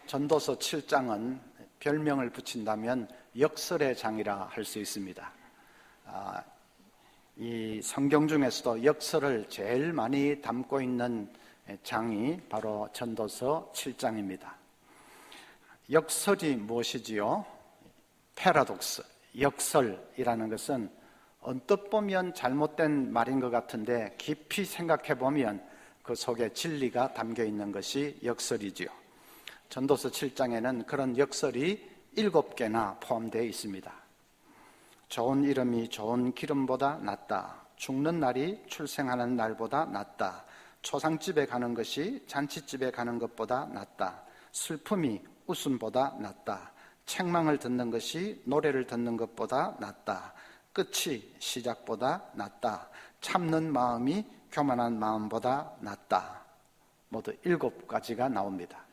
전도서 7장은 별명을 붙인다면 역설의 장이라 할 수 있습니다. 이 성경 중에서도 역설을 제일 많이 담고 있는 장이 바로 전도서 7장입니다. 역설이 무엇이지요? 패러독스, 역설이라는 것은 언뜻 보면 잘못된 말인 것 같은데 깊이 생각해 보면 그 속에 진리가 담겨 있는 것이 역설이지요. 전도서 7장에는 그런 역설이 7개나 포함되어 있습니다. 좋은 이름이 좋은 기름보다 낫다. 죽는 날이 출생하는 날보다 낫다. 초상집에 가는 것이 잔치집에 가는 것보다 낫다. 슬픔이 웃음보다 낫다. 책망을 듣는 것이 노래를 듣는 것보다 낫다. 끝이 시작보다 낫다. 참는 마음이 교만한 마음보다 낫다. 모두 7가지가 나옵니다.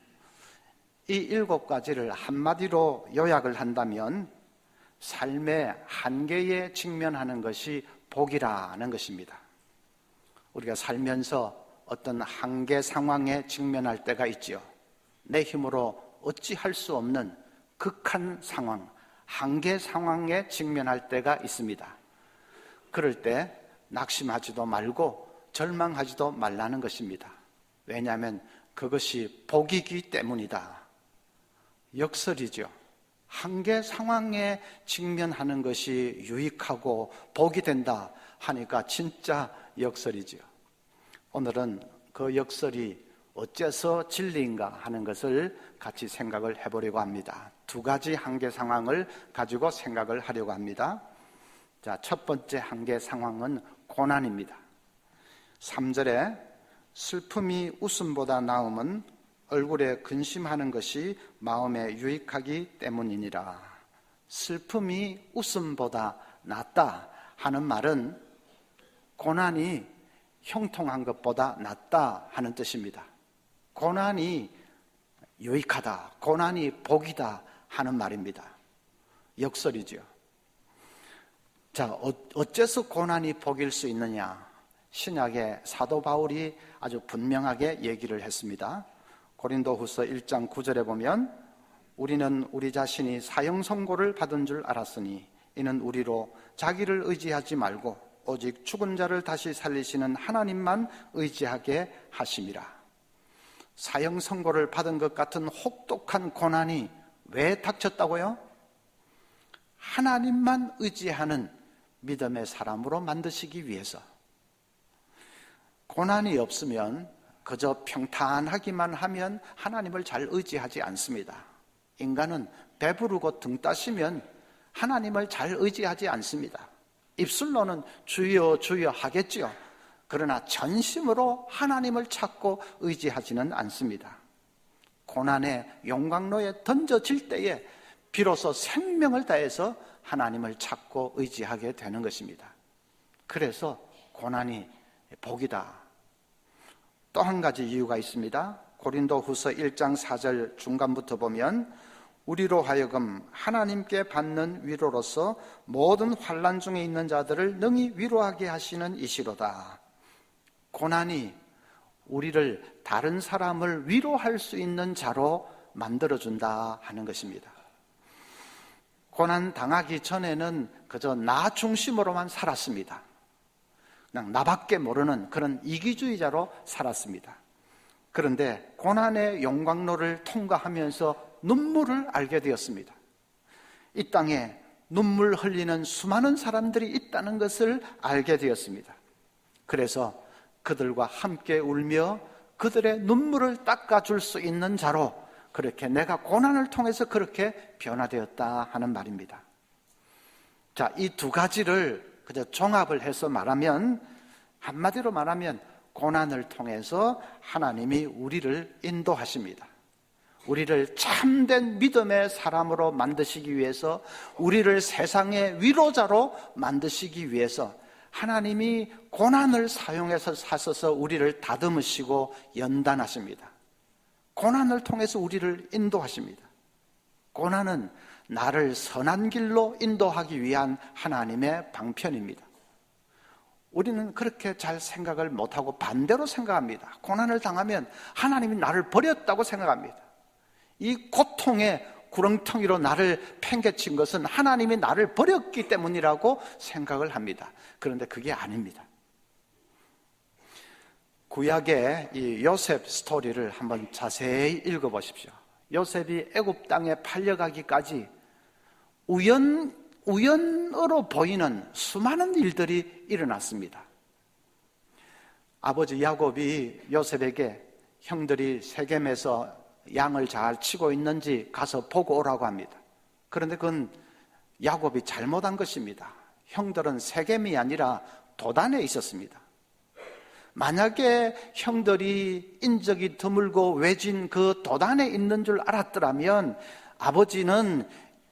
이 7가지를 한마디로 요약을 한다면 삶의 한계에 직면하는 것이 복이라는 것입니다. 우리가 살면서 어떤 한계 상황에 직면할 때가 있죠. 내 힘으로 어찌할 수 없는 극한 상황, 한계 상황에 직면할 때가 있습니다. 그럴 때 낙심하지도 말고 절망하지도 말라는 것입니다. 왜냐하면 그것이 복이기 때문이다. 역설이죠. 한계 상황에 직면하는 것이 유익하고 복이 된다 하니까 진짜 역설이죠. 오늘은 그 역설이 어째서 진리인가 하는 것을 같이 생각을 해보려고 합니다. 2가지 한계 상황을 가지고 생각을 하려고 합니다. 자, 첫 번째 한계 상황은 고난입니다. 3절에 슬픔이 웃음보다 나음은 얼굴에 근심하는 것이 마음에 유익하기 때문이니라. 슬픔이 웃음보다 낫다 하는 말은 고난이 형통한 것보다 낫다 하는 뜻입니다. 고난이 유익하다, 고난이 복이다 하는 말입니다. 역설이죠. 자, 어째서 고난이 복일 수 있느냐? 신약의 사도 바울이 아주 분명하게 얘기를 했습니다. 고린도후서 1장 9절에 보면 우리는 우리 자신이 사형 선고를 받은 줄 알았으니 이는 우리로 자기를 의지하지 말고 오직 죽은 자를 다시 살리시는 하나님만 의지하게 하심이라. 사형 선고를 받은 것 같은 혹독한 고난이 왜 닥쳤다고요? 하나님만 의지하는 믿음의 사람으로 만드시기 위해서. 고난이 없으면 그저 평탄하기만 하면 하나님을 잘 의지하지 않습니다. 인간은 배부르고 등 따시면 하나님을 잘 의지하지 않습니다. 입술로는 주여 주여 하겠지요. 그러나 전심으로 하나님을 찾고 의지하지는 않습니다. 고난의 용광로에 던져질 때에 비로소 생명을 다해서 하나님을 찾고 의지하게 되는 것입니다. 그래서 고난이 복이다. 또 한 가지 이유가 있습니다. 고린도후서 1장 4절 중간부터 보면 우리로 하여금 하나님께 받는 위로로서 모든 환난 중에 있는 자들을 능히 위로하게 하시는 이시로다. 고난이 우리를 다른 사람을 위로할 수 있는 자로 만들어준다 하는 것입니다. 고난 당하기 전에는 그저 나 중심으로만 살았습니다. 그냥 나밖에 모르는 그런 이기주의자로 살았습니다. 그런데 고난의 용광로를 통과하면서 눈물을 알게 되었습니다. 이 땅에 눈물 흘리는 수많은 사람들이 있다는 것을 알게 되었습니다. 그래서 그들과 함께 울며 그들의 눈물을 닦아줄 수 있는 자로 그렇게 내가 고난을 통해서 그렇게 변화되었다 하는 말입니다. 자, 이 2가지를 그저 종합을 해서 말하면, 한마디로 말하면 고난을 통해서 하나님이 우리를 인도하십니다. 우리를 참된 믿음의 사람으로 만드시기 위해서, 우리를 세상의 위로자로 만드시기 위해서 하나님이 고난을 사용해서 사셔서 우리를 다듬으시고 연단하십니다. 고난을 통해서 우리를 인도하십니다. 고난은 나를 선한 길로 인도하기 위한 하나님의 방편입니다. 우리는 그렇게 잘 생각을 못하고 반대로 생각합니다. 고난을 당하면 하나님이 나를 버렸다고 생각합니다. 이 고통의 구렁텅이로 나를 팽개친 것은 하나님이 나를 버렸기 때문이라고 생각을 합니다. 그런데 그게 아닙니다. 구약의 이 요셉 스토리를 한번 자세히 읽어보십시오. 요셉이 애굽 땅에 팔려가기까지 우연으로 보이는 수많은 일들이 일어났습니다. 아버지 야곱이 요셉에게 형들이 세겜에서 양을 잘 치고 있는지 가서 보고 오라고 합니다. 그런데 그건 야곱이 잘못한 것입니다. 형들은 세겜이 아니라 도단에 있었습니다. 만약에 형들이 인적이 드물고 외진 그 도단에 있는 줄 알았더라면 아버지는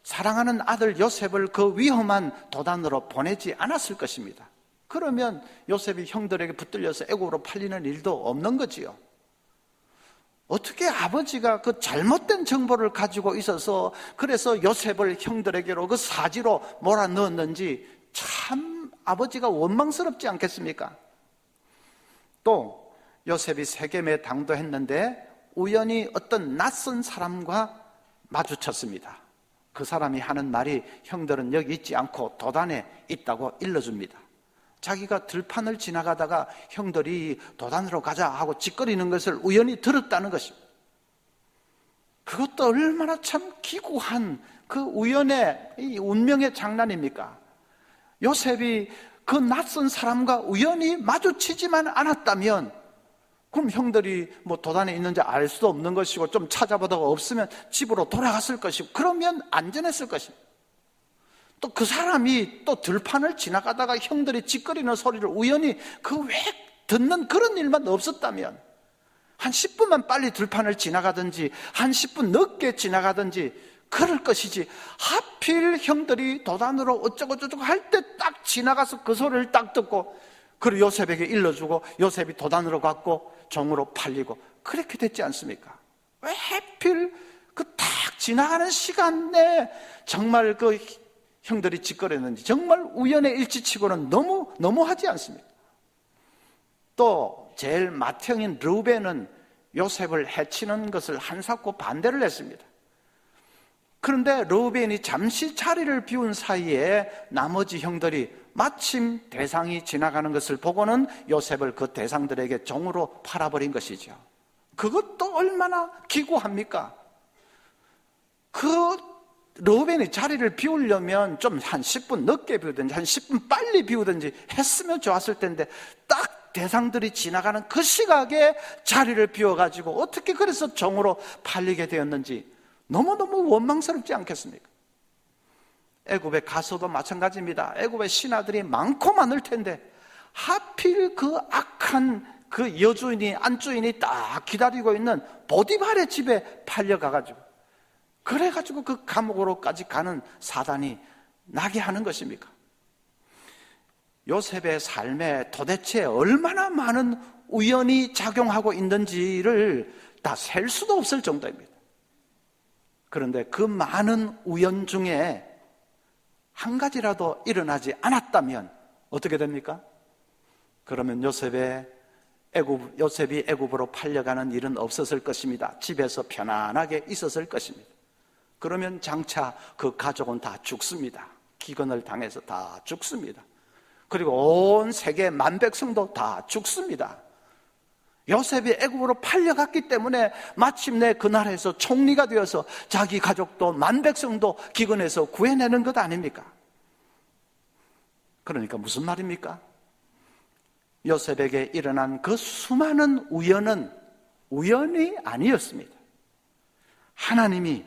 사랑하는 아들 요셉을 그 위험한 도단으로 보내지 않았을 것입니다. 그러면 요셉이 형들에게 붙들려서 애굽으로 팔리는 일도 없는 거지요. 어떻게 아버지가 그 잘못된 정보를 가지고 있어서 그래서 요셉을 형들에게로 그 사지로 몰아넣었는지 참 아버지가 원망스럽지 않겠습니까? 또 요셉이 세겜에 당도했는데 우연히 어떤 낯선 사람과 마주쳤습니다. 그 사람이 하는 말이 형들은 여기 있지 않고 도단에 있다고 일러줍니다. 자기가 들판을 지나가다가 형들이 도단으로 가자 하고 짓거리는 것을 우연히 들었다는 것입니다. 그것도 얼마나 참 기구한 그 우연의 이 운명의 장난입니까? 요셉이 그 낯선 사람과 우연히 마주치지만 않았다면 그럼 형들이 뭐 도단에 있는지 알 수도 없는 것이고 좀 찾아보다가 없으면 집으로 돌아갔을 것이고 그러면 안전했을 것입니다. 또 그 사람이 또 들판을 지나가다가 형들이 짓거리는 소리를 우연히 그 외 듣는 그런 일만 없었다면 한 10분만 빨리 들판을 지나가든지 한 10분 늦게 지나가든지 그럴 것이지 하필 형들이 도단으로 어쩌고저쩌고 할 때 딱 지나가서 그 소리를 딱 듣고 그리고 요셉에게 일러주고 요셉이 도단으로 갔고 종으로 팔리고 그렇게 됐지 않습니까? 왜 하필 그 딱 지나가는 시간에 정말 그 형들이 짓거렸는지 정말 우연의 일치치고는 너무하지 않습니까? 또 제일 맏형인 르우벤은 요셉을 해치는 것을 한사코 반대를 했습니다. 그런데 르우벤이 잠시 자리를 비운 사이에 나머지 형들이 마침 대상이 지나가는 것을 보고는 요셉을 그 대상들에게 종으로 팔아버린 것이죠. 그것도 얼마나 기구합니까? 그 르우벤이 자리를 비우려면 좀 한 10분 늦게 비우든지 한 10분 빨리 비우든지 했으면 좋았을 텐데 딱 대상들이 지나가는 그 시각에 자리를 비워가지고 어떻게 그래서 종으로 팔리게 되었는지 너무너무 원망스럽지 않겠습니까? 애굽에 가서도 마찬가지입니다. 애굽에 신하들이 많고 많을 텐데 하필 그 악한 그 여주인이 안주인이 딱 기다리고 있는 보디발의 집에 팔려가가지고 그래가지고 그 감옥으로까지 가는 사단이 나게 하는 것입니까? 요셉의 삶에 도대체 얼마나 많은 우연이 작용하고 있는지를 다 셀 수도 없을 정도입니다. 그런데 그 많은 우연 중에 한 가지라도 일어나지 않았다면 어떻게 됩니까? 그러면 요셉이 애굽으로 팔려가는 일은 없었을 것입니다. 집에서 편안하게 있었을 것입니다. 그러면 장차 그 가족은 다 죽습니다. 기근을 당해서 다 죽습니다. 그리고 온 세계 만백성도 다 죽습니다. 요셉이 애굽으로 팔려갔기 때문에 마침내 그 나라에서 총리가 되어서 자기 가족도 만백성도 기근에서 구해내는 것 아닙니까? 그러니까 무슨 말입니까? 요셉에게 일어난 그 수많은 우연은 우연이 아니었습니다. 하나님이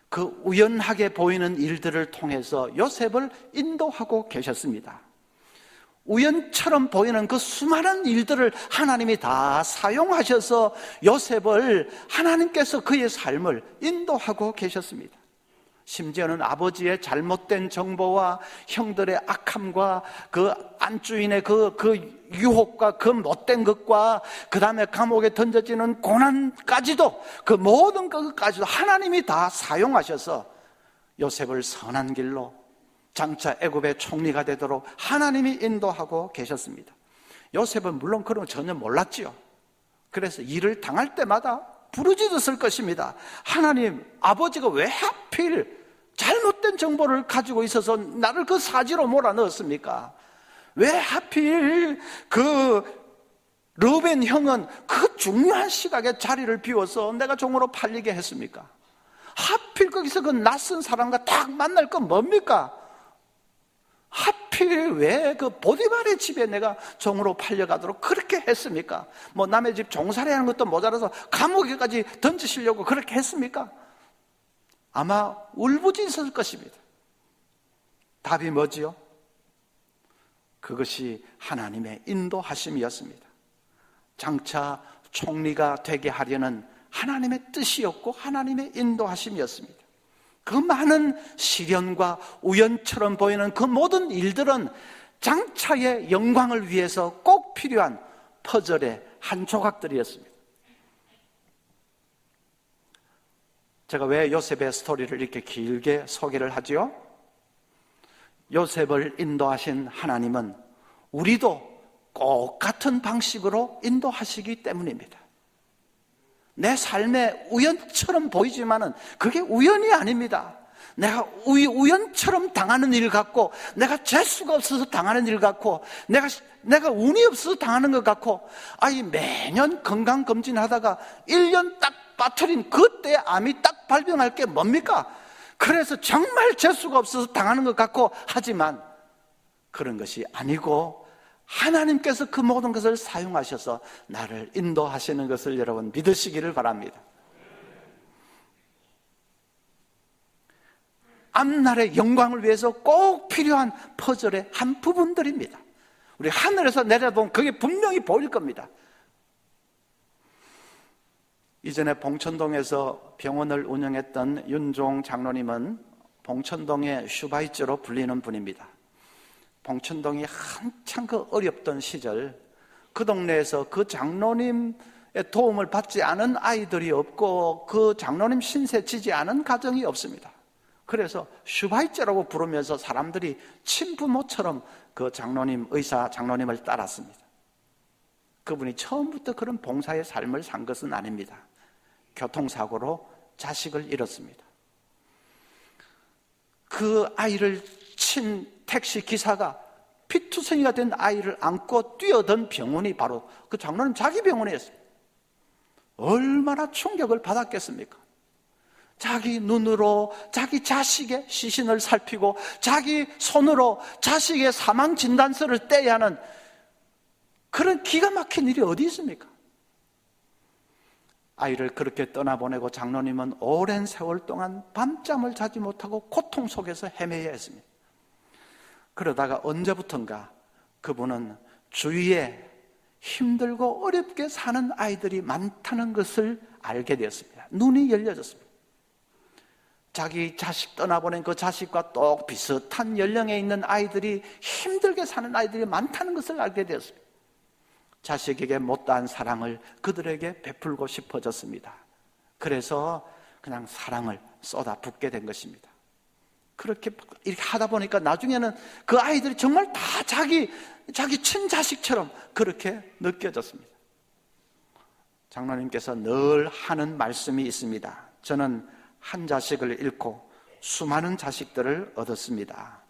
그 우연하게 보이는 일들을 통해서 요셉을 인도하고 계셨습니다. 우연처럼 보이는 그 수많은 일들을 하나님이 다 사용하셔서 요셉을 하나님께서 그의 삶을 인도하고 계셨습니다. 심지어는 아버지의 잘못된 정보와 형들의 악함과 그 안주인의 그 유혹과 그 못된 것과 그 다음에 감옥에 던져지는 고난까지도 그 모든 것까지도 하나님이 다 사용하셔서 요셉을 선한 길로 장차 애굽의 총리가 되도록 하나님이 인도하고 계셨습니다. 요셉은 물론 그런 거 전혀 몰랐지요. 그래서 일을 당할 때마다 부르짖었을 것입니다. 하나님, 아버지가 왜 하필 잘못된 정보를 가지고 있어서 나를 그 사지로 몰아넣었습니까? 왜 하필 그 르벤 형은 그 중요한 시각에 자리를 비워서 내가 종으로 팔리게 했습니까? 하필 거기서 그 낯선 사람과 딱 만날 건 뭡니까? 하필 왜 그 보디발의 집에 내가 종으로 팔려가도록 그렇게 했습니까? 뭐 남의 집 종살이 하는 것도 모자라서 감옥에까지 던지시려고 그렇게 했습니까? 아마 울부짖었을 것입니다. 답이 뭐지요? 그것이 하나님의 인도하심이었습니다. 장차 총리가 되게 하려는 하나님의 뜻이었고 하나님의 인도하심이었습니다. 그 많은 시련과 우연처럼 보이는 그 모든 일들은 장차의 영광을 위해서 꼭 필요한 퍼즐의 한 조각들이었습니다. 제가 왜 요셉의 스토리를 이렇게 길게 소개를 하지요? 요셉을 인도하신 하나님은 우리도 꼭 같은 방식으로 인도하시기 때문입니다. 내 삶에 우연처럼 보이지만은 그게 우연이 아닙니다. 내가 우연처럼 당하는 일 같고, 내가 재수가 없어서 당하는 일 같고, 내가 운이 없어서 당하는 것 같고, 매년 건강검진하다가 1년 딱 빠뜨린 그때 암이 딱 발병할 게 뭡니까? 그래서 정말 재수가 없어서 당하는 것 같고, 하지만 그런 것이 아니고 하나님께서 그 모든 것을 사용하셔서 나를 인도하시는 것을 여러분 믿으시기를 바랍니다. 앞날의 영광을 위해서 꼭 필요한 퍼즐의 한 부분들입니다. 우리 하늘에서 내려보면 그게 분명히 보일 겁니다. 이전에 봉천동에서 병원을 운영했던 윤종 장로님은 봉천동의 슈바이처로 불리는 분입니다. 봉천동이 한창 그 어렵던 시절, 그 동네에서 그 장로님의 도움을 받지 않은 아이들이 없고 그 장로님 신세 지지 않은 가정이 없습니다. 그래서 슈바이처라고 부르면서 사람들이 친부모처럼 그 의사 장로님을 따랐습니다. 그분이 처음부터 그런 봉사의 삶을 산 것은 아닙니다. 교통사고로 자식을 잃었습니다. 그 아이를 친 택시 기사가 피투성이가 된 아이를 안고 뛰어든 병원이 바로 그 장로님 자기 병원이었어요. 얼마나 충격을 받았겠습니까? 자기 눈으로 자기 자식의 시신을 살피고 자기 손으로 자식의 사망 진단서를 떼야 하는 그런 기가 막힌 일이 어디 있습니까? 아이를 그렇게 떠나보내고 장로님은 오랜 세월 동안 밤잠을 자지 못하고 고통 속에서 헤매야 했습니다. 그러다가 언제부턴가 그분은 주위에 힘들고 어렵게 사는 아이들이 많다는 것을 알게 되었습니다. 눈이 열려졌습니다. 자기 자식 떠나보낸 그 자식과 또 비슷한 연령에 있는 아이들이 힘들게 사는 아이들이 많다는 것을 알게 되었습니다. 자식에게 못다한 사랑을 그들에게 베풀고 싶어졌습니다. 그래서 그냥 사랑을 쏟아붓게 된 것입니다. 그렇게 이렇게 하다 보니까 나중에는 그 아이들이 정말 다 자기 친자식처럼 그렇게 느껴졌습니다. 장로님께서 늘 하는 말씀이 있습니다. 저는 한 자식을 잃고 수많은 자식들을 얻었습니다.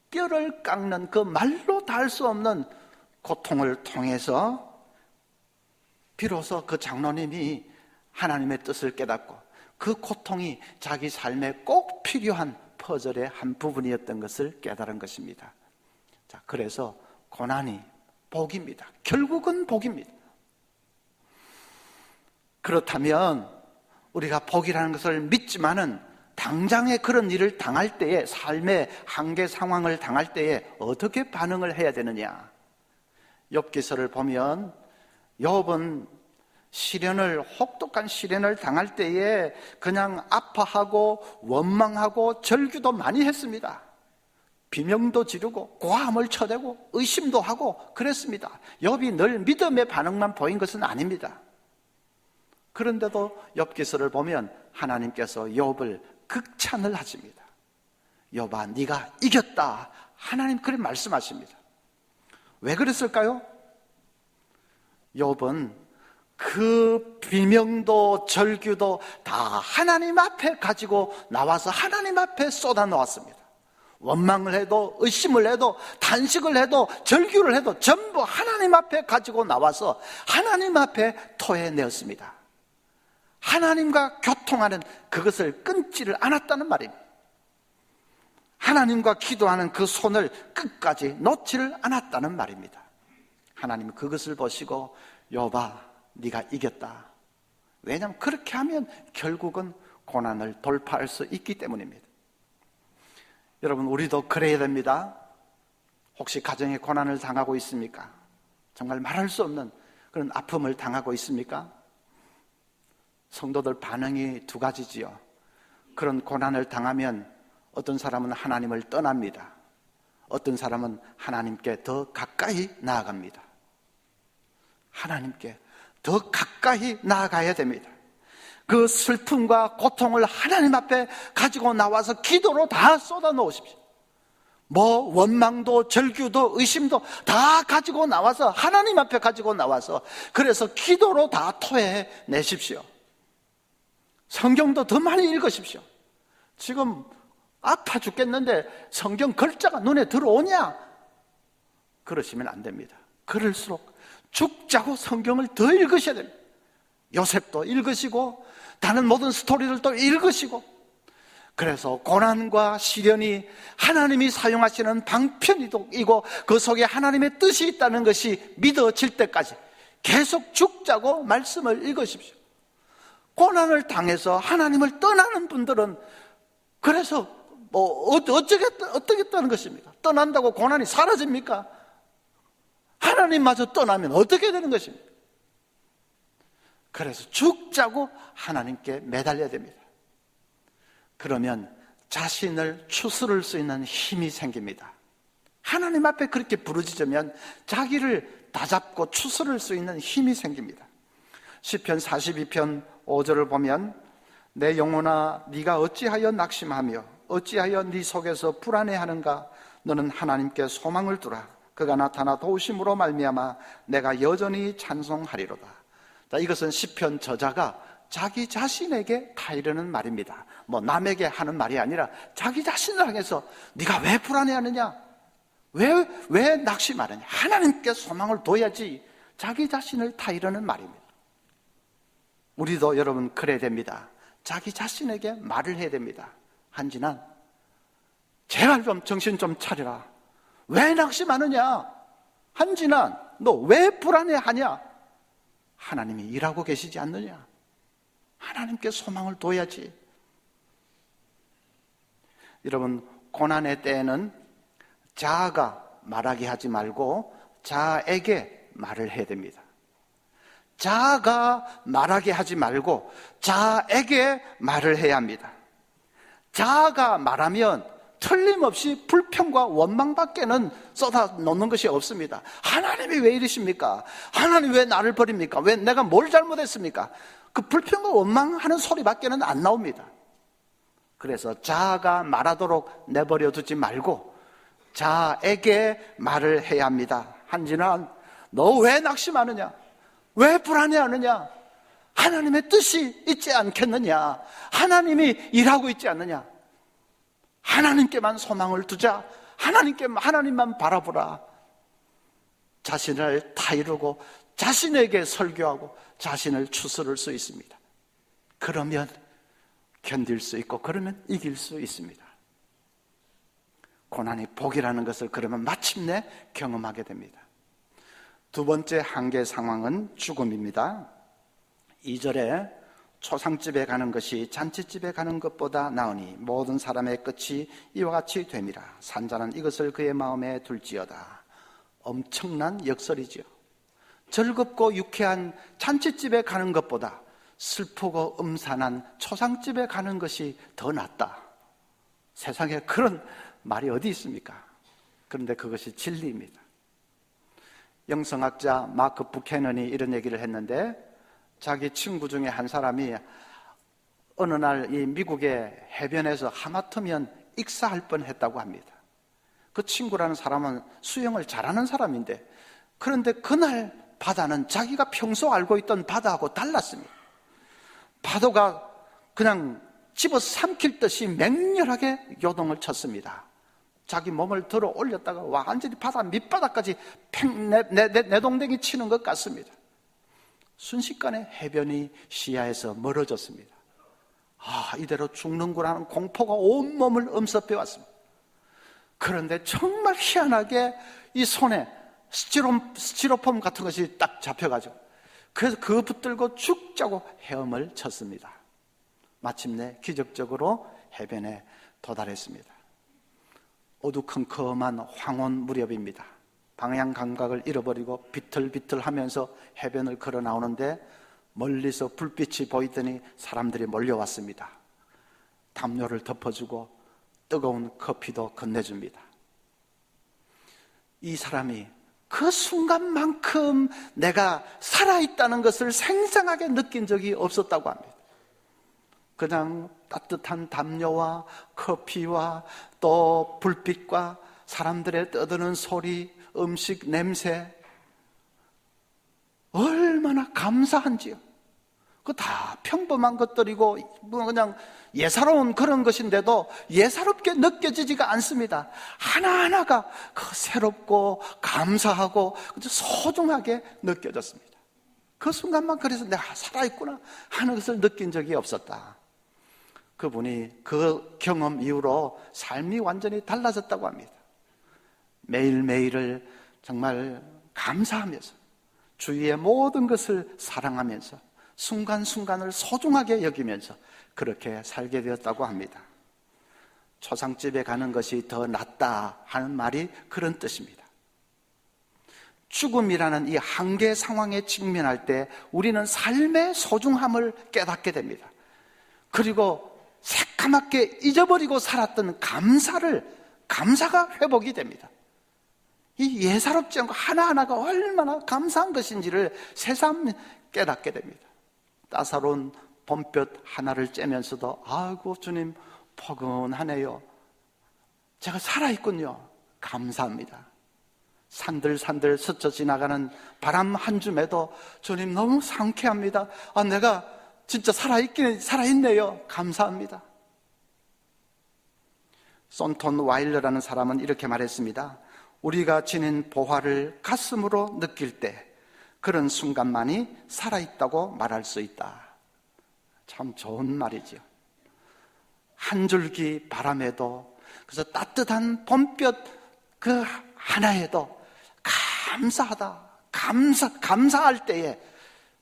뼈를 깎는 그 말로 다 할 수 없는 고통을 통해서 비로소 그 장로님이 하나님의 뜻을 깨닫고 그 고통이 자기 삶에 꼭 필요한 퍼즐의 한 부분이었던 것을 깨달은 것입니다. 자, 그래서 고난이 복입니다. 결국은 복입니다. 그렇다면 우리가 복이라는 것을 믿지만은 당장에 그런 일을 당할 때에, 삶의 한계 상황을 당할 때에 어떻게 반응을 해야 되느냐? 욥기서를 보면 욥은 혹독한 시련을 당할 때에 그냥 아파하고 원망하고 절규도 많이 했습니다. 비명도 지르고 고함을 쳐대고 의심도 하고 그랬습니다. 욥이 늘 믿음의 반응만 보인 것은 아닙니다. 그런데도 욥기서를 보면 하나님께서 욥을 극찬을 하십니다. 욥아, 네가 이겼다. 하나님 그렇게 말씀하십니다. 왜 그랬을까요? 욥은 그 비명도 절규도 다 하나님 앞에 가지고 나와서 하나님 앞에 쏟아 놓았습니다. 원망을 해도 의심을 해도 단식을 해도 절규를 해도 전부 하나님 앞에 가지고 나와서 하나님 앞에 토해내었습니다. 하나님과 교통하는 그것을 끊지를 않았다는 말입니다. 하나님과 기도하는 그 손을 끝까지 놓지를 않았다는 말입니다. 하나님은 그것을 보시고 욥아, 네가 이겼다. 왜냐하면 그렇게 하면 결국은 고난을 돌파할 수 있기 때문입니다. 여러분, 우리도 그래야 됩니다. 혹시 가정에 고난을 당하고 있습니까? 정말 말할 수 없는 그런 아픔을 당하고 있습니까? 성도들 반응이 두 가지지요. 그런 고난을 당하면 어떤 사람은 하나님을 떠납니다. 어떤 사람은 하나님께 더 가까이 나아갑니다. 하나님께 더 가까이 나아가야 됩니다. 그 슬픔과 고통을 하나님 앞에 가지고 나와서 기도로 다 쏟아 놓으십시오. 뭐 원망도 절규도 의심도 다 가지고 나와서 하나님 앞에 가지고 나와서 그래서 기도로 다 토해내십시오. 성경도 더 많이 읽으십시오. 지금 아파 죽겠는데 성경 글자가 눈에 들어오냐? 그러시면 안 됩니다. 그럴수록 죽자고 성경을 더 읽으셔야 됩니다. 요셉도 읽으시고 다른 모든 스토리들도 읽으시고, 그래서 고난과 시련이 하나님이 사용하시는 방편이고 그 속에 하나님의 뜻이 있다는 것이 믿어질 때까지 계속 죽자고 말씀을 읽으십시오. 고난을 당해서 하나님을 떠나는 분들은 그래서 어떻겠다는 것입니까? 떠난다고 고난이 사라집니까? 하나님마저 떠나면 어떻게 되는 것입니까? 그래서 죽자고 하나님께 매달려야 됩니다. 그러면 자신을 추스를 수 있는 힘이 생깁니다. 하나님 앞에 그렇게 부르짖으면 자기를 다잡고 추스를 수 있는 힘이 생깁니다. 시편 42편 5절을 보면 내 영혼아 네가 어찌하여 낙심하며 어찌하여 네 속에서 불안해하는가? 너는 하나님께 소망을 두라. 그가 나타나 도우심으로 말미암아 내가 여전히 찬송하리로다. 자, 이것은 시편 저자가 자기 자신에게 다 이르는 말입니다. 뭐 남에게 하는 말이 아니라 자기 자신을 향해서 네가 왜 불안해하느냐? 왜 낙심하느냐? 하나님께 소망을 둬야지. 자기 자신을 다 이르는 말입니다. 우리도 여러분 그래야 됩니다. 자기 자신에게 말을 해야 됩니다. 한진아, 제발 좀 정신 좀 차려라. 왜 낙심하느냐? 한진아, 너 왜 불안해하냐? 하나님이 일하고 계시지 않느냐? 하나님께 소망을 둬야지. 여러분, 고난의 때에는 자아가 말하게 하지 말고 자아에게 말을 해야 됩니다. 자아가 말하게 하지 말고 자아에게 말을 해야 합니다. 자아가 말하면 틀림없이 불평과 원망밖에는 쏟아놓는 것이 없습니다. 하나님이 왜 이러십니까? 하나님 왜 나를 버립니까? 왜 내가 뭘 잘못했습니까? 그 불평과 원망하는 소리밖에는 안 나옵니다. 그래서 자아가 말하도록 내버려 두지 말고 자아에게 말을 해야 합니다. 한진아, 너 왜 낙심하느냐? 왜 불안해하느냐? 하나님의 뜻이 있지 않겠느냐? 하나님이 일하고 있지 않느냐? 하나님께만 소망을 두자. 하나님만 바라보라. 자신을 다 이루고 자신에게 설교하고 자신을 추스를 수 있습니다. 그러면 견딜 수 있고 그러면 이길 수 있습니다. 고난이 복이라는 것을 그러면 마침내 경험하게 됩니다. 두 번째 한계 상황은 죽음입니다. 2절에 초상집에 가는 것이 잔치집에 가는 것보다 나으니 모든 사람의 끝이 이와 같이 됨이라. 산자는 이것을 그의 마음에 둘지어다. 엄청난 역설이지요. 즐겁고 유쾌한 잔치집에 가는 것보다 슬프고 음산한 초상집에 가는 것이 더 낫다. 세상에 그런 말이 어디 있습니까? 그런데 그것이 진리입니다. 영성학자 마크 부캐넌이 이런 얘기를 했는데, 자기 친구 중에 한 사람이 어느 날 이 미국의 해변에서 하마터면 익사할 뻔했다고 합니다. 그 친구라는 사람은 수영을 잘하는 사람인데, 그런데 그날 바다는 자기가 평소 알고 있던 바다하고 달랐습니다. 파도가 그냥 집어 삼킬 듯이 맹렬하게 요동을 쳤습니다. 자기 몸을 들어 올렸다가 완전히 바다 밑바닥까지 팽 내동댕이 치는 것 같습니다. 순식간에 해변이 시야에서 멀어졌습니다. 이대로 죽는구나 하는 공포가 온몸을 엄습해 왔습니다. 그런데 정말 희한하게 이 손에 스티로폼 같은 것이 딱 잡혀가지고, 그래서 그거 붙들고 죽자고 헤엄을 쳤습니다. 마침내 기적적으로 해변에 도달했습니다. 어두컴컴한 황혼 무렵입니다. 방향 감각을 잃어버리고 비틀비틀하면서 해변을 걸어 나오는데, 멀리서 불빛이 보이더니 사람들이 몰려왔습니다. 담요를 덮어주고 뜨거운 커피도 건네줍니다. 이 사람이 그 순간만큼 내가 살아있다는 것을 생생하게 느낀 적이 없었다고 합니다. 그냥 따뜻한 담요와 커피와 또 불빛과 사람들의 떠드는 소리, 음식 냄새, 얼마나 감사한지요. 그 다 평범한 것들이고 그냥 예사로운 그런 것인데도 예사롭게 느껴지지가 않습니다. 하나하나가 새롭고 감사하고 소중하게 느껴졌습니다. 그 순간만 그래서 내가 살아있구나 하는 것을 느낀 적이 없었다. 그분이 그 경험 이후로 삶이 완전히 달라졌다고 합니다. 매일매일을 정말 감사하면서 주위의 모든 것을 사랑하면서 순간순간을 소중하게 여기면서 그렇게 살게 되었다고 합니다. 초상집에 가는 것이 더 낫다 하는 말이 그런 뜻입니다. 죽음이라는 이 한계 상황에 직면할 때 우리는 삶의 소중함을 깨닫게 됩니다. 그리고 새까맣게 잊어버리고 살았던 감사가 회복이 됩니다. 이 예사롭지 않고 하나하나가 얼마나 감사한 것인지를 새삼 깨닫게 됩니다. 따사로운 봄볕 하나를 쬐면서도 아이고 주님 포근하네요. 제가 살아있군요. 감사합니다. 산들산들 스쳐 지나가는 바람 한 줌에도 주님 너무 상쾌합니다. 내가 진짜 살아있네요. 감사합니다. 손톤 와일러라는 사람은 이렇게 말했습니다. 우리가 지닌 보화를 가슴으로 느낄 때 그런 순간만이 살아있다고 말할 수 있다. 참 좋은 말이죠. 한 줄기 바람에도, 그래서 따뜻한 봄볕 그 하나에도 감사하다, 감사할 때에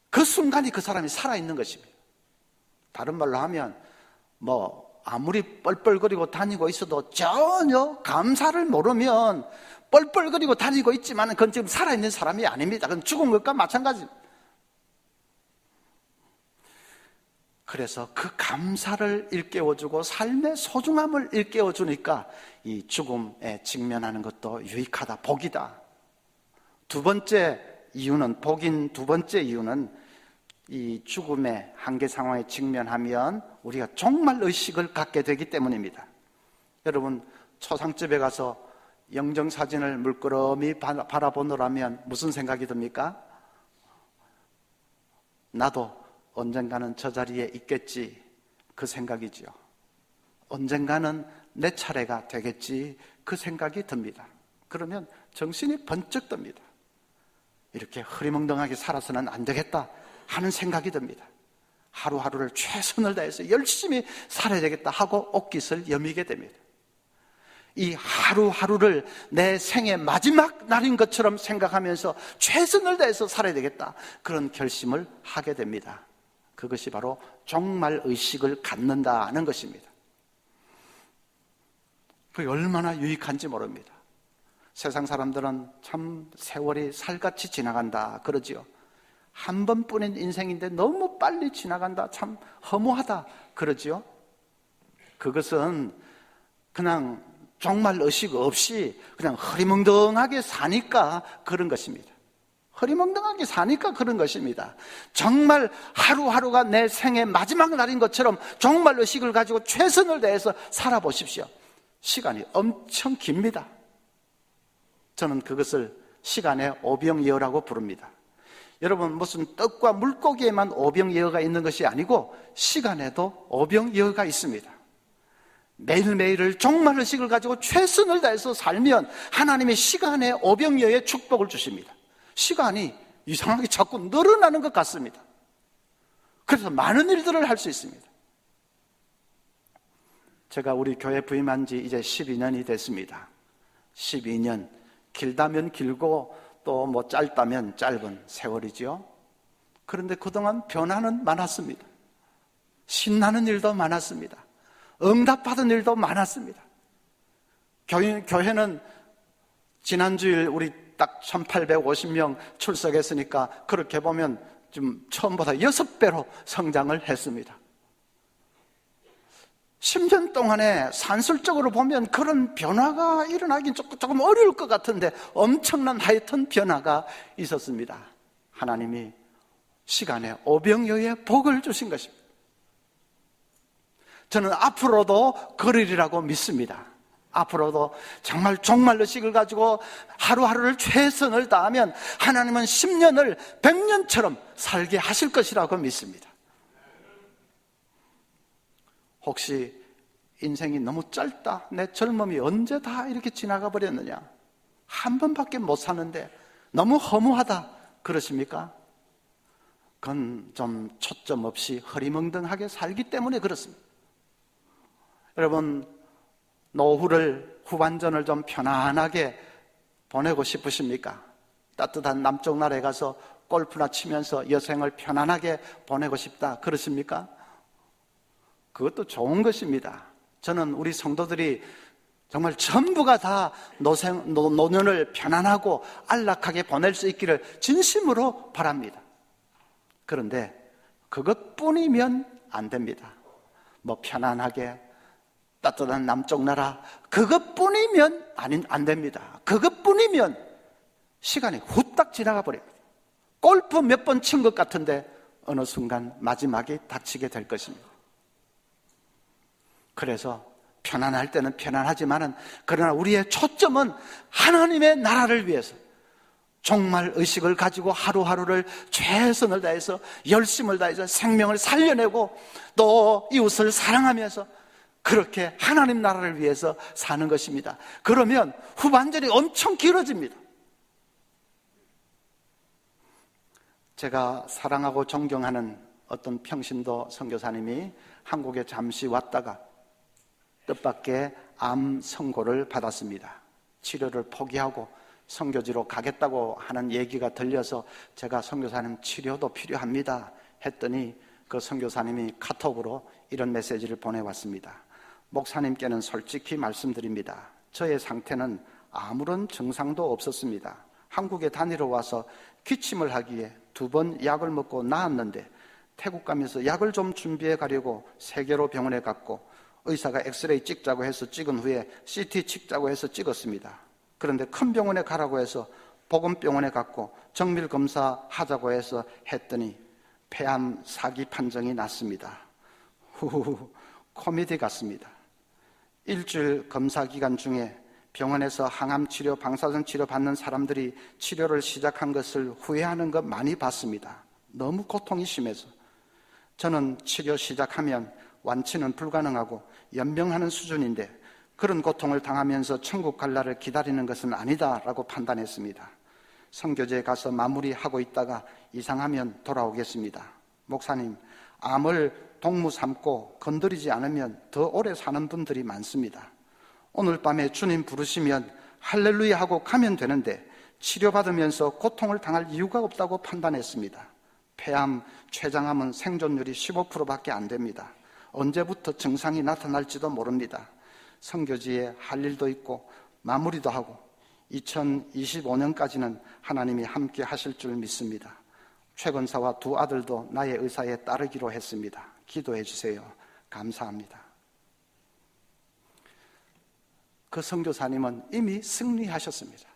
그 순간이 그 사람이 살아있는 것입니다. 다른 말로 하면 아무리 뻘뻘거리고 다니고 있어도 전혀 감사를 모르면 뻘뻘거리고 다니고 있지만 그건 지금 살아있는 사람이 아닙니다. 그건 죽은 것과 마찬가지입니다. 그래서 그 감사를 일깨워주고 삶의 소중함을 일깨워주니까 이 죽음에 직면하는 것도 유익하다, 복이다. 두 번째 이유는 이 죽음의 한계 상황에 직면하면 우리가 정말 의식을 갖게 되기 때문입니다. 여러분, 초상집에 가서 영정사진을 물끄러미 바라보느라면 무슨 생각이 듭니까? 나도 언젠가는 저 자리에 있겠지, 그 생각이지요. 언젠가는 내 차례가 되겠지, 그 생각이 듭니다. 그러면 정신이 번쩍 듭니다. 이렇게 흐리멍덩하게 살아서는 안 되겠다 하는 생각이 듭니다. 하루하루를 최선을 다해서 열심히 살아야 되겠다 하고 옷깃을 여미게 됩니다. 이 하루하루를 내 생의 마지막 날인 것처럼 생각하면서 최선을 다해서 살아야 되겠다, 그런 결심을 하게 됩니다. 그것이 바로 정말 의식을 갖는다는 것입니다. 그게 얼마나 유익한지 모릅니다. 세상 사람들은 참 세월이 살같이 지나간다 그러지요. 한 번뿐인 인생인데 너무 빨리 지나간다, 참 허무하다 그러지요. 그것은 그냥 정말 의식 없이 그냥 흐리멍덩하게 사니까 그런 것입니다. 허리멍덩하게 사니까 그런 것입니다. 정말 하루하루가 내 생의 마지막 날인 것처럼 정말 의식을 가지고 최선을 다해서 살아보십시오. 시간이 엄청 깁니다. 저는 그것을 시간의 오병이어라고 부릅니다. 여러분, 무슨 떡과 물고기에만 오병이어가 있는 것이 아니고 시간에도 오병이어가 있습니다. 매일매일을 정말 의식을 가지고 최선을 다해서 살면 하나님의 시간의 오병이어의 축복을 주십니다. 시간이 이상하게 자꾸 늘어나는 것 같습니다. 그래서 많은 일들을 할 수 있습니다. 제가 우리 교회 부임한 지 이제 12년이 됐습니다. 12년, 길다면 길고 또 뭐 짧다면 짧은 세월이지요. 그런데 그동안 변화는 많았습니다. 신나는 일도 많았습니다. 응답받은 일도 많았습니다. 교회는 지난주일 우리 딱 1850명 출석했으니까 그렇게 보면 좀 처음보다 6배로 성장을 했습니다. 10년 동안에 산술적으로 보면 그런 변화가 일어나긴 조금 어려울 것 같은데 엄청난 하여튼 변화가 있었습니다. 하나님이 시간에 오병이어의 복을 주신 것입니다. 저는 앞으로도 그러리라고 믿습니다. 앞으로도 정말 의식을 가지고 하루하루를 최선을 다하면 하나님은 10년을 100년처럼 살게 하실 것이라고 믿습니다. 혹시 인생이 너무 짧다, 내 젊음이 언제 다 이렇게 지나가 버렸느냐, 한 번밖에 못 사는데 너무 허무하다 그러십니까? 그건 좀 초점 없이 허리멍덩하게 살기 때문에 그렇습니다. 여러분, 노후를, 후반전을 좀 편안하게 보내고 싶으십니까? 따뜻한 남쪽 나라에 가서 골프나 치면서 여생을 편안하게 보내고 싶다 그러십니까? 그것도 좋은 것입니다. 저는 우리 성도들이 정말 전부가 다 노년을 편안하고 안락하게 보낼 수 있기를 진심으로 바랍니다. 그런데 그것뿐이면 안 됩니다. 뭐 편안하게 따뜻한 남쪽 나라, 그것뿐이면 안 됩니다. 그것뿐이면 시간이 후딱 지나가 버립니다. 골프 몇 번 친 것 같은데 어느 순간 마지막이 닥치게 될 것입니다. 그래서 편안할 때는 편안하지만은, 그러나 우리의 초점은 하나님의 나라를 위해서 정말 의식을 가지고 하루하루를 최선을 다해서 열심을 다해서 생명을 살려내고 또 이웃을 사랑하면서 그렇게 하나님 나라를 위해서 사는 것입니다. 그러면 후반전이 엄청 길어집니다. 제가 사랑하고 존경하는 어떤 평신도 선교사님이 한국에 잠시 왔다가 뜻밖의 암 선고를 받았습니다. 치료를 포기하고 선교지로 가겠다고 하는 얘기가 들려서 제가 선교사님 치료도 필요합니다 했더니 그 선교사님이 카톡으로 이런 메시지를 보내왔습니다. 목사님께는 솔직히 말씀드립니다. 저의 상태는 아무런 증상도 없었습니다. 한국에 다니러 와서 기침을 하기에 2번 약을 먹고 나았는데 태국 가면서 약을 좀 준비해 가려고 세계로 병원에 갔고 의사가 엑스레이 찍자고 해서 찍은 후에 CT 찍자고 해서 찍었습니다. 그런데 큰 병원에 가라고 해서 보건병원에 갔고 정밀 검사 하자고 해서 했더니 폐암 4기 판정이 났습니다. 후후후, 코미디 같습니다. 일주일 검사 기간 중에 병원에서 항암 치료, 방사선 치료 받는 사람들이 치료를 시작한 것을 후회하는 것 많이 봤습니다. 너무 고통이 심해서. 저는 치료 시작하면 완치는 불가능하고 연명하는 수준인데 그런 고통을 당하면서 천국 갈 날을 기다리는 것은 아니다라고 판단했습니다. 선교제에 가서 마무리하고 있다가 이상하면 돌아오겠습니다. 목사님, 암을 동무 삼고 건드리지 않으면 더 오래 사는 분들이 많습니다. 오늘 밤에 주님 부르시면 할렐루야 하고 가면 되는데 치료받으면서 고통을 당할 이유가 없다고 판단했습니다. 폐암, 췌장암은 생존율이 15%밖에 안 됩니다. 언제부터 증상이 나타날지도 모릅니다. 선교지에 할 일도 있고 마무리도 하고 2025년까지는 하나님이 함께 하실 줄 믿습니다. 최건사와 2 아들도 나의 의사에 따르기로 했습니다. 기도해 주세요. 감사합니다. 그 선교사님은 이미 승리하셨습니다.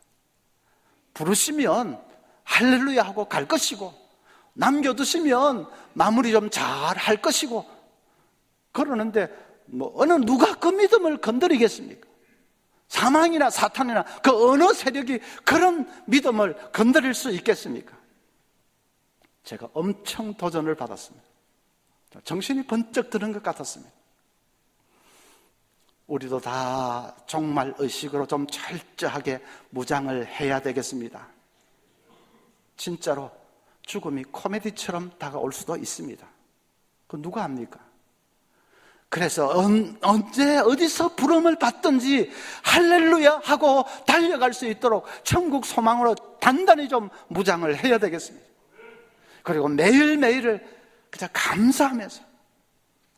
부르시면 할렐루야 하고 갈 것이고, 남겨두시면 마무리 좀 잘 할 것이고, 그러는데 어느 누가 그 믿음을 건드리겠습니까? 사망이나 사탄이나 그 어느 세력이 그런 믿음을 건드릴 수 있겠습니까? 제가 엄청 도전을 받았습니다. 정신이 번쩍 드는 것 같았습니다. 우리도 다 정말 의식으로 좀 철저하게 무장을 해야 되겠습니다. 진짜로 죽음이 코미디처럼 다가올 수도 있습니다. 그건 누가 압니까? 그래서 언제 어디서 부름을 받든지 할렐루야 하고 달려갈 수 있도록 천국 소망으로 단단히 좀 무장을 해야 되겠습니다. 그리고 매일매일을 그냥 감사하면서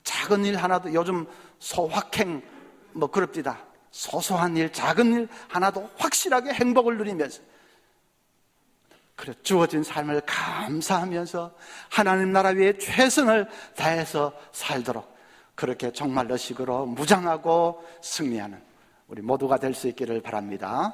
작은 일 하나도, 요즘 소확행 그럽디다. 소소한 일, 작은 일 하나도 확실하게 행복을 누리면서, 그래 주어진 삶을 감사하면서 하나님 나라 위에 최선을 다해서 살도록, 그렇게 정말 의식으로 무장하고 승리하는 우리 모두가 될 수 있기를 바랍니다.